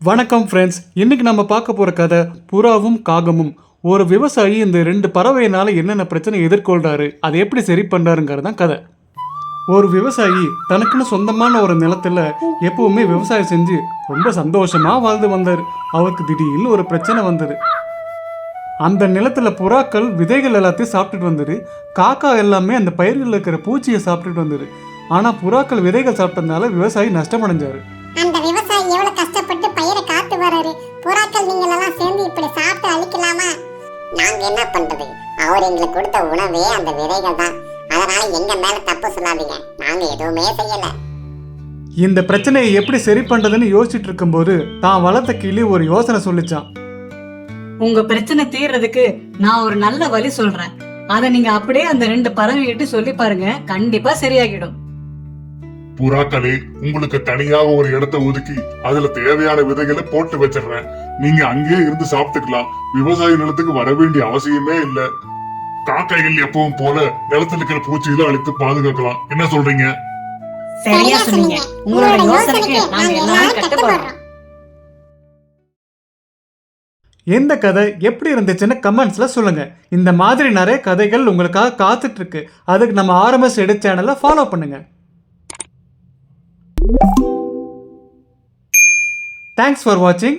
வணக்கம் ஃப்ரெண்ட்ஸ். இன்னைக்கு நம்ம பார்க்க போற கதை புறாவும் காகமும். ஒரு விவசாயி இந்த ரெண்டு பறவையினால என்னென்ன பிரச்சனை எதிர்கொள்றாரு, அதை எப்படி சரி பண்றாருங்கிறது தான் கதை. ஒரு விவசாயி தனக்குன்னு சொந்தமான ஒரு நிலத்துல எப்பவுமே விவசாயம் செஞ்சு ரொம்ப சந்தோஷமா வாழ்ந்து வந்தார். அவருக்கு திடீர்னு ஒரு பிரச்சனை வந்தது. அந்த நிலத்துல புறாக்கள் விதைகள் எல்லாத்தையும் சாப்பிட்டுட்டு வந்தது. காக்கா எல்லாமே அந்த பயிர்களில் இருக்கிற பூச்சியை சாப்பிட்டுட்டு வந்தது. ஆனா புறாக்கள் விதைகள் சாப்பிட்டதுனால விவசாயி நஷ்டமடைஞ்சாரு. அந்த விவசாயி எவ்வளவு கஷ்டப்பட்டு பயிரை காத்து வராரு. புறாக்கள் நீங்கள் எல்லாம் சேர்ந்து இப்படி சாப்பிட்டு அழிக்கலாமா? நாங்க என்ன பண்றது? அவர் எங்களுக்கு கொடுத்த உணவே அந்த விதைகள் தான். அதனால எங்க மேல தப்பு சொல்லாதீங்க. நாங்க எதுவுமே செய்யல. இந்த பிரச்சனையை எப்படி சரி பண்றதுன்னு யோசிச்சுட்டு இருக்கும்போது தான் வளர்த்த கிளி ஒரு யோசனை சொல்லிச்சான். உங்க பிரச்சனை தீர்றதுக்கு நான் ஒரு நல்ல வழி சொல்றேன். அதை நீங்க அப்படியே அந்த ரெண்டு பறவைகிட்ட சொல்லி பாருங்க, கண்டிப்பா சரியாகிடும். புறாக்களே, உங்களுக்கு தனியாக ஒரு இடத்தை ஒதுக்கி அதுல தேவையான விதைகளை போட்டு வச்சிடுறேன். நீங்க அங்கேயே இருந்து சாப்பிட்டுக்கலாம். விவசாய நிலத்துக்கு வர வேண்டிய அவசியமே இல்ல. காக்கைகள் எப்பவும் போல நிலத்துல இருக்கிற பூச்சிகளை அழித்து பாதுகாக்கலாம். என்ன சொல்றீங்க? சரியா சொன்னீங்க. உங்களோட யோசனைக்கு நாங்க எல்லாரும் கட்டுப்படுறோம். எந்த கதை எப்படி இருந்துச்சுன்னு கமெண்ட்ஸ்ல சொல்லுங்க. இந்த மாதிரி நிறைய கதைகள் உங்களுக்காக காத்துட்டு இருக்கு. அதுக்கு நம்ம ஆர்எம்எஸ் எடு சேனலை ஃபாலோ பண்ணுங்க. Thanks for watching.